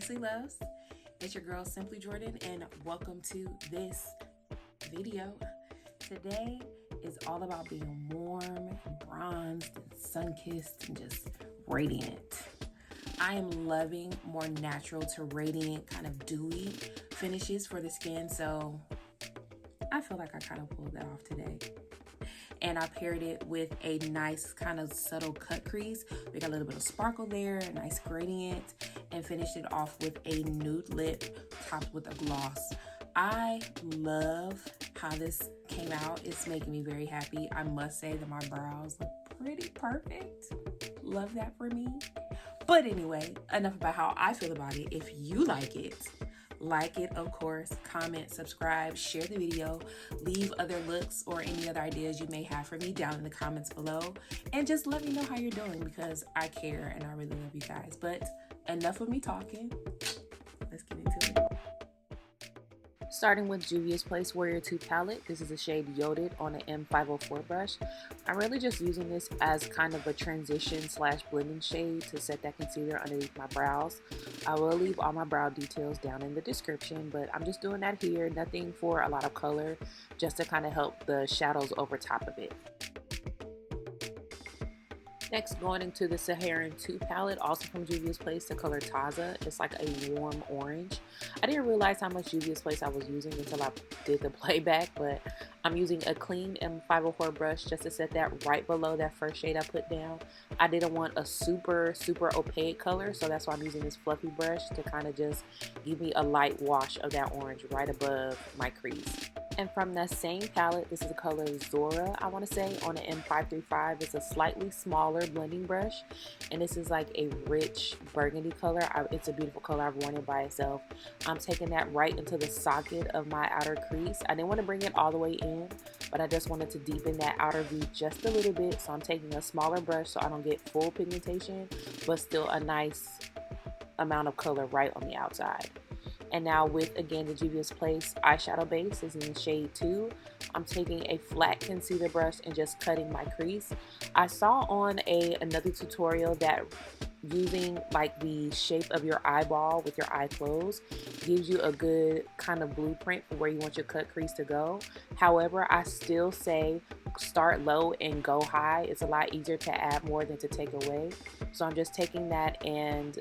Sweet Loves. It's your girl Simply Jordan, and welcome to this video. Today is all about being warm and bronzed and sun-kissed and just radiant. I am loving more natural to radiant, kind of dewy finishes for the skin, so I feel like I kind of pulled that off today. And I paired it with a nice kind of subtle cut crease. We got a little bit of sparkle there, a nice gradient, and finished it off with a nude lip topped with a gloss. I love how this came out. It's making me very happy. I must say that my brows look pretty perfect. Love that for me. But anyway, enough about how I feel about it. If you like it, of course, comment, subscribe, share the video, leave other looks or any other ideas you may have for me down in the comments below, and just let me know how you're doing because I care and I really love you guys. But enough of me talking, let's get into it. Starting with Juvia's Place Warrior 2 palette. This is a shade Yoded on an M504 brush. I'm really just using this as kind of a transition / blending shade to set that concealer underneath my brows. I will leave all my brow details down in the description, but I'm just doing that here. Nothing for a lot of color, just to kind of help the shadows over top of it. Next, going into the Saharan 2 palette, also from Juvia's Place, the color Taza. It's like a warm orange. I didn't realize how much Juvia's Place I was using until I did the playback, but I'm using a clean M504 brush just to set that right below that first shade I put down. I didn't want a super opaque color, so that's why I'm using this fluffy brush to kind of just give me a light wash of that orange right above my crease. And from that same palette, this is the color Zora, I want to say, on an M535. It's a slightly smaller blending brush, and this is like a rich burgundy color. It's a beautiful color. I've worn it by itself. I'm taking that right into the socket of my outer crease. I didn't want to bring it all the way in, but I just wanted to deepen that outer V just a little bit, so I'm taking a smaller brush so I don't get full pigmentation, but still a nice amount of color right on the outside. And now with, again, the Juvia's Place eyeshadow base, this is in shade 2. I'm taking a flat concealer brush and just cutting my crease. I saw on another tutorial that using like the shape of your eyeball with your eye closed gives you a good kind of blueprint for where you want your cut crease to go. However, I still say start low and go high. It's a lot easier to add more than to take away. So I'm just taking that and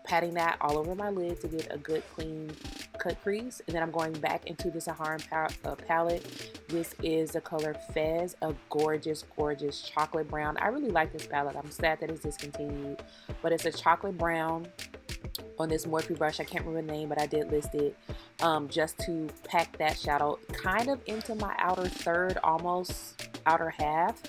patting that all over my lid to get a good clean cut crease. And then I'm going back into the Saharan palette. This is the color Fez, a gorgeous chocolate brown. I really like this palette. I'm sad that it's discontinued, but it's a chocolate brown on this Morphe brush. I can't remember the name, but I did list it just to pack that shadow kind of into my outer third, almost outer half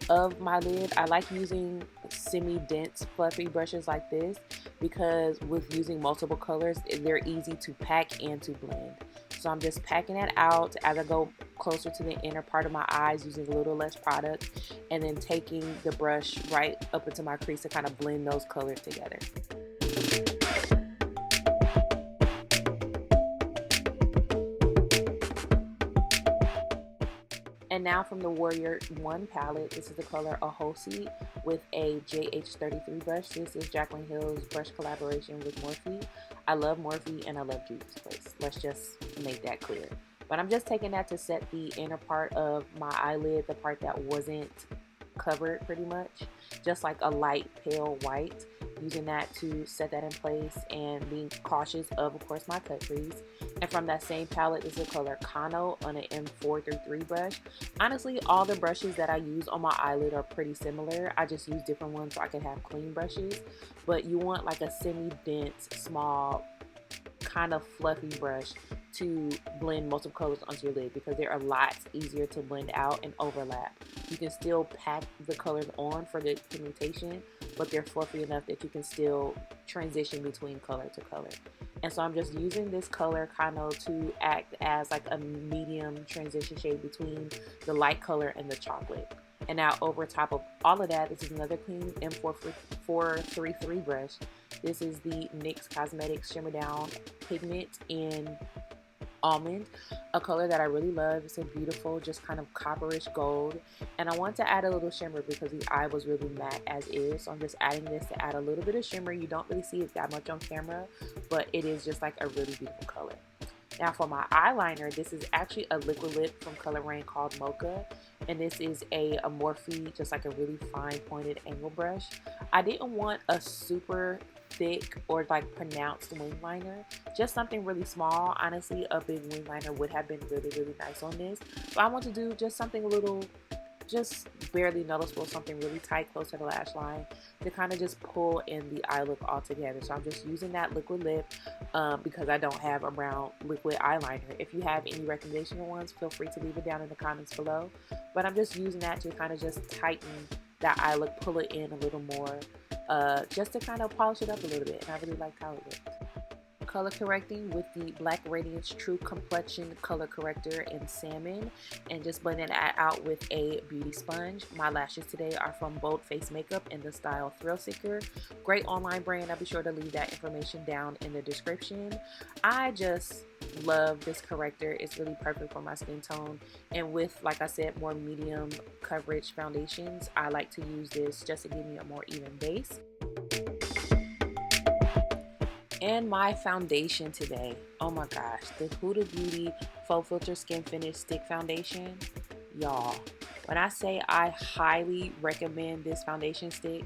of my lid. I like using semi-dense fluffy brushes like this because with using multiple colors, they're easy to pack and to blend. So I'm just packing it out as I go closer to the inner part of my eyes using a little less product, and then taking the brush right up into my crease to kind of blend those colors together. And now from the Warrior 1 palette, this is the color Ahosi with a JH33 brush. This is Jaclyn Hill's brush collaboration with Morphe. I love Morphe and I love Juvia's Place. Let's just make that clear. But I'm just taking that to set the inner part of my eyelid, the part that wasn't covered pretty much, just like a light pale white. Using that to set that in place and being cautious of course, my cut crease. And from that same palette is the color Kano on an M433 brush. Honestly, all the brushes that I use on my eyelid are pretty similar. I just use different ones so I can have clean brushes. But you want like a semi-dense, small, kind of fluffy brush to blend multiple colors onto your lid because they're a lot easier to blend out and overlap. You can still pack the colors on for the pigmentation, but they're fluffy enough that you can still transition between color to color. And so I'm just using this color kind of to act as like a medium transition shade between the light color and the chocolate. And now over top of all of that, this is another clean M433 brush. This is the NYX Cosmetics Shimmer Down Pigment in Almond, a color that I really love. It's a beautiful, just kind of copperish gold. And I want to add a little shimmer because the eye was really matte as is. So I'm just adding this to add a little bit of shimmer. You don't really see it that much on camera, but it is just like a really beautiful color. Now for my eyeliner, this is actually a liquid lip from ColouredRaine called MOCHA. And this is a Morphe, just like a really fine pointed angle brush. I didn't want a super thick or like pronounced wing liner, just something really small. Honestly, a big wing liner would have been really nice on this, but I want to do just something a little, just barely noticeable, something really tight close to the lash line to kind of just pull in the eye look all together. So I'm just using that liquid lip because I don't have a brown liquid eyeliner. If you have any recommendation ones, feel free to leave it down in the comments below, but I'm just using that to kind of just tighten that eye look, pull it in a little more, just to kind of polish it up a little bit, and I really liked how it looked. Color correcting with the Black Radiance True Complexion color corrector in Salmon, and just blending that out with a beauty sponge. My lashes today are from Bold Face Makeup in the style Thrill Seeker. Great online brand. I'll be sure to leave that information down in the description. I just love this corrector. It's really perfect for my skin tone, and with, like I said, more medium coverage foundations, I like to use this just to give me a more even base. And my foundation today, oh my gosh, the HudaBeauty FAUXFILTER Skin Finish Stick Foundation. Y'all, when I say I highly recommend this foundation stick,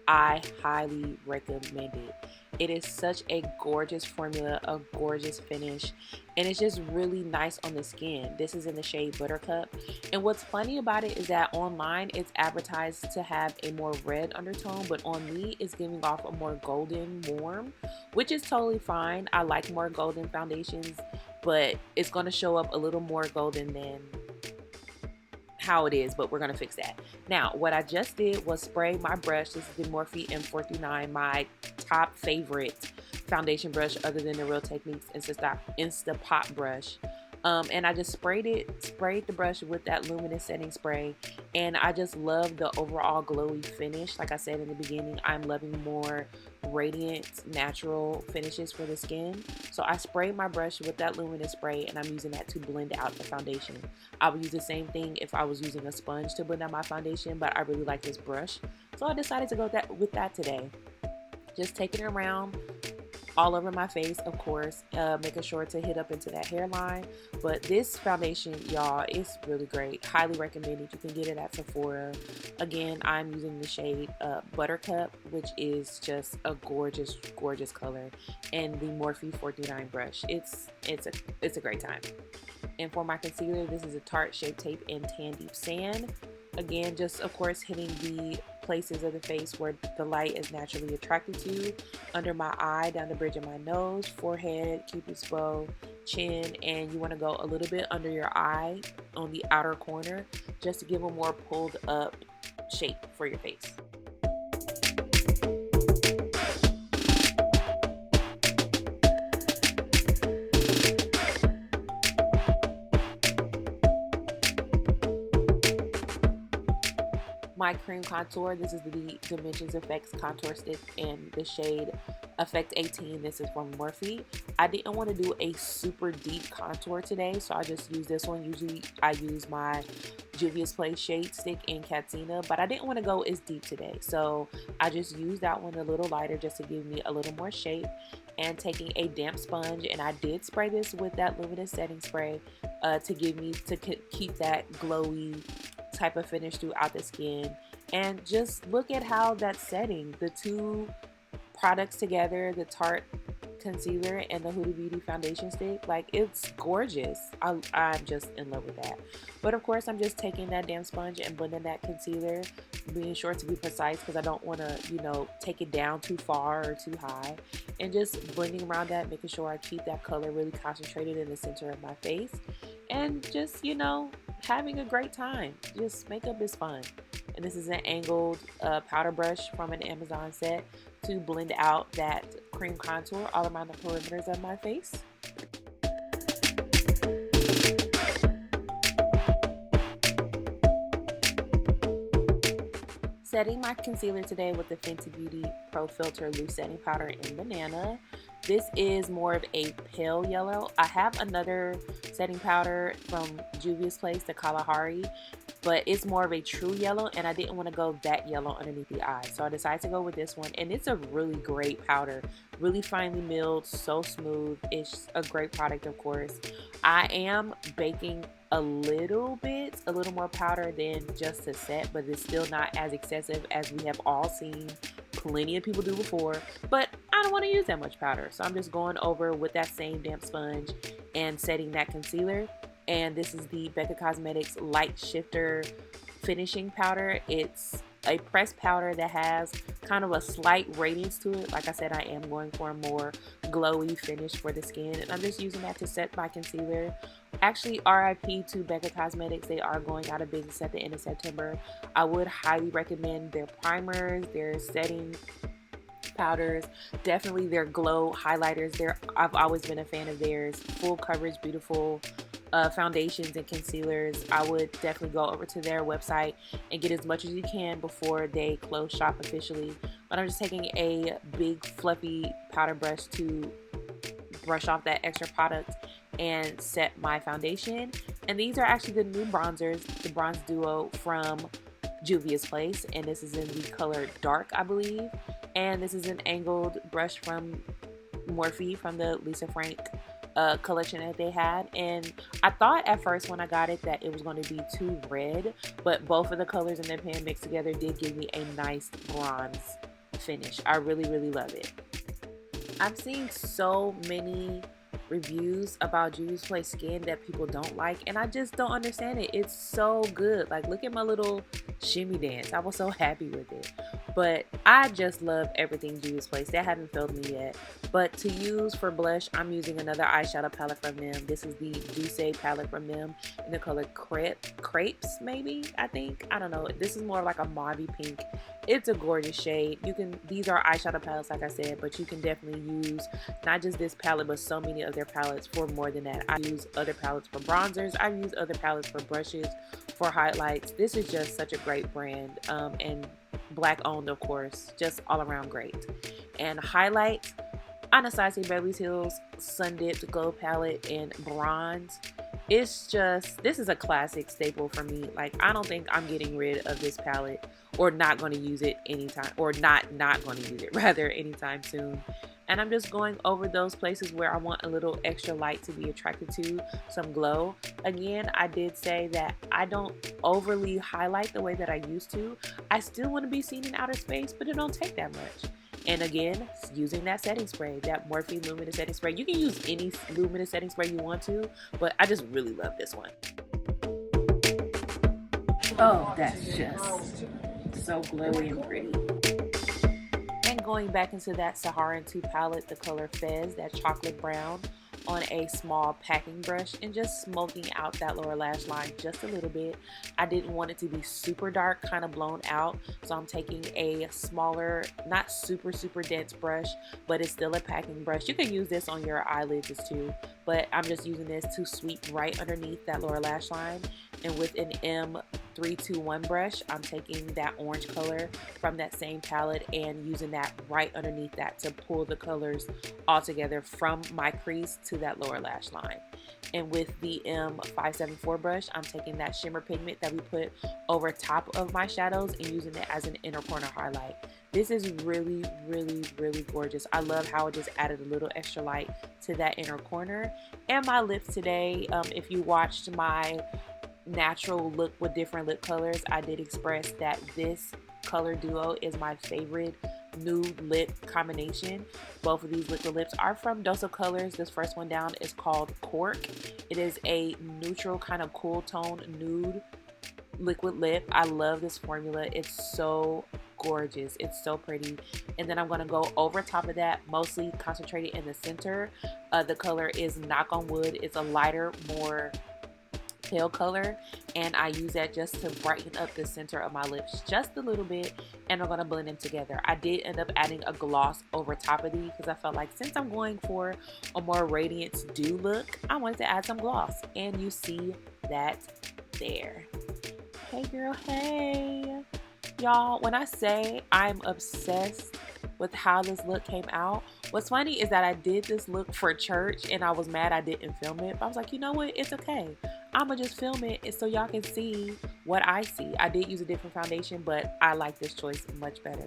I highly recommend it. It is such a gorgeous formula, a gorgeous finish, and it's just really nice on the skin. This is in the shade Buttercup, and what's funny about it is that online it's advertised to have a more red undertone, but on me it's giving off a more golden warm, which is totally fine. I like more golden foundations, but it's going to show up a little more golden than how it is, but we're gonna fix that. Now what I just did was spray my brush. This is the Morphe M439, my top favorite foundation brush other than the Real Techniques Insta Pop brush, and I just sprayed the brush with that luminous setting spray, and I just love the overall glowy finish. Like I said in the beginning, I'm loving more radiant natural finishes for the skin, so I sprayed my brush with that luminous spray, and I'm using that to blend out the foundation. I would use the same thing if I was using a sponge to blend out my foundation, but I really like this brush, so I decided to go with that today. Just taking it around all over my face, of course, making sure to hit up into that hairline. But this foundation, y'all, is really great. Highly recommended. You can get it at Sephora. Again, I'm using the shade Buttercup, which is just a gorgeous color, and the Morphe 49 brush. It's a great time. And for my concealer, this is a Tarte Shape Tape in Tan Deep Sand. Again, just of course hitting the places of the face where the light is naturally attracted to, under my eye, down the bridge of my nose, forehead, cupid's bow, chin, and you want to go a little bit under your eye on the outer corner just to give a more pulled up shape for your face. My cream contour, this is the Dimensions Effects contour stick in the shade Effect 18. This is from Morphe. I didn't want to do a super deep contour today, so I just used this one. Usually I use my JUVIA'S shade stick in Katina, but I didn't want to go as deep today, so I just used that one a little lighter just to give me a little more shape. And taking a damp sponge, and I did spray this with that luminous setting spray to keep that glowy type of finish throughout the skin. And just look at how that's setting. The two products together, the Tarte concealer and the HudaBeauty foundation stick, like, it's gorgeous. I'm just in love with that. But of course, I'm just taking that damp sponge and blending that concealer, being sure to be precise because I don't want to, you know, take it down too far or too high, and just blending around that, making sure I keep that color really concentrated in the center of my face, and just, you know, having a great time. Just makeup is fun. And this is an angled powder brush from an Amazon set to blend out that cream contour all around the perimeters of my face. Setting my concealer today with the Fenty Beauty Pro Filter Loose Setting Powder in Banana. This is more of a pale yellow. I have another setting powder from Juvia's Place, the Kalahari, but it's more of a true yellow, and I didn't want to go that yellow underneath the eye, so I decided to go with this one. And it's a really great powder, really finely milled, so smooth. It's a great product, of course. I am baking a little more powder than just to set, but it's still not as excessive as we have all seen plenty of people do before. But I don't want to use that much powder, so I'm just going over with that same damp sponge and setting that concealer. And this is the Becca Cosmetics Light Shifter Finishing Powder. It's a pressed powder that has kind of a slight radiance to it. Like I said, I am going for a more glowy finish for the skin, and I'm just using that to set my concealer. Actually, RIP to Becca Cosmetics. They are going out of business at the end of September. I would highly recommend their primers, their setting powders, definitely their glow highlighters. I've always been a fan of theirs. Full coverage, beautiful foundations and concealers. I would definitely go over to their website and get as much as you can before they close shop officially. But I'm just taking a big fluffy powder brush to brush off that extra product and set my foundation. And these are actually the new bronzers, the Bronze Duo from Juvia's Place, and this is in the color Dark, I believe. And this is an angled brush from Morphe, from the Lisa Frank collection that they had. And I thought at first when I got it that it was going to be too red, but both of the colors in the pan mixed together did give me a nice bronze finish. I really love it. I've seen so many reviews about Juvia's Place skin that people don't like, and I just don't understand it. It's so good. Like, look at my little shimmy dance. I was so happy with it. But I just love everything Juvia's Place. They haven't failed me yet. But to use for blush, I'm using another eyeshadow palette from them. This is the Douce palette from them in the color Crepes, maybe, I think. I don't know. This is more like a mauve pink. It's a gorgeous shade. These are eyeshadow palettes, like I said, but you can definitely use not just this palette, but so many of their palettes for more than that. I use other palettes for bronzers. I use other palettes for brushes, for highlights. This is just such a great brand, and Black owned, of course. Just all around great. And highlights, Anastasia Beverly Hills Sun Dipped Glow Palette in bronze. It's just, this is a classic staple for me. Like, I don't think I'm getting rid of this palette, or not going to use it anytime, or not going to use it rather anytime soon. And I'm just going over those places where I want a little extra light to be attracted to, some glow. Again, I did say that I don't overly highlight the way that I used to. I still want to be seen in outer space, but it don't take that much. And again, using that setting spray, that Morphe Luminous setting spray. You can use any luminous setting spray you want to, but I just really love this one. Oh, that's just so glowy and pretty. And going back into that Saharan 2 palette, the color Fez, that chocolate brown, on a small packing brush and just smoking out that lower lash line just a little bit. I didn't want it to be super dark, kind of blown out, so I'm taking a smaller, not super dense brush, but it's still a packing brush. You can use this on your eyelids too, but I'm just using this to sweep right underneath that lower lash line. And with an M321 brush, I'm taking that orange color from that same palette and using that right underneath that to pull the colors all together from my crease to that lower lash line. And with the M574 brush, I'm taking that shimmer pigment that we put over top of my shadows and using it as an inner corner highlight. This is really gorgeous. I love how it just added a little extra light to that inner corner. And my lips today, if you watched my natural look with different lip colors, I did express that this color duo is my favorite nude lip combination. Both of these liquid lips are from Douce Colors. This first one down is called Cork. It is a neutral kind of cool tone nude liquid lip. I love this formula. It's so gorgeous. It's so pretty. And then I'm going to go over top of that, mostly concentrated in the center. The color is Knock on Wood. It's a lighter, more pale color, and I use that just to brighten up the center of my lips just a little bit, and I'm going to blend them together. I did end up adding a gloss over top of these because I felt like since I'm going for a more radiance dew look, I wanted to add some gloss, and you see that there. Hey girl, hey. Y'all, when I say I'm obsessed with how this look came out. What's funny is that I did this look for church and I was mad I didn't film it, but I was like, you know what, it's okay. I'ma just film it so y'all can see what I see. I did use a different foundation, but I like this choice much better.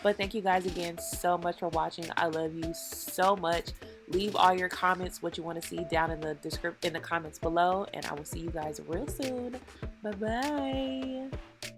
But thank you guys again so much for watching. I love you so much. Leave all your comments, what you want to see, down in the comments below, and I will see you guys real soon. Bye bye.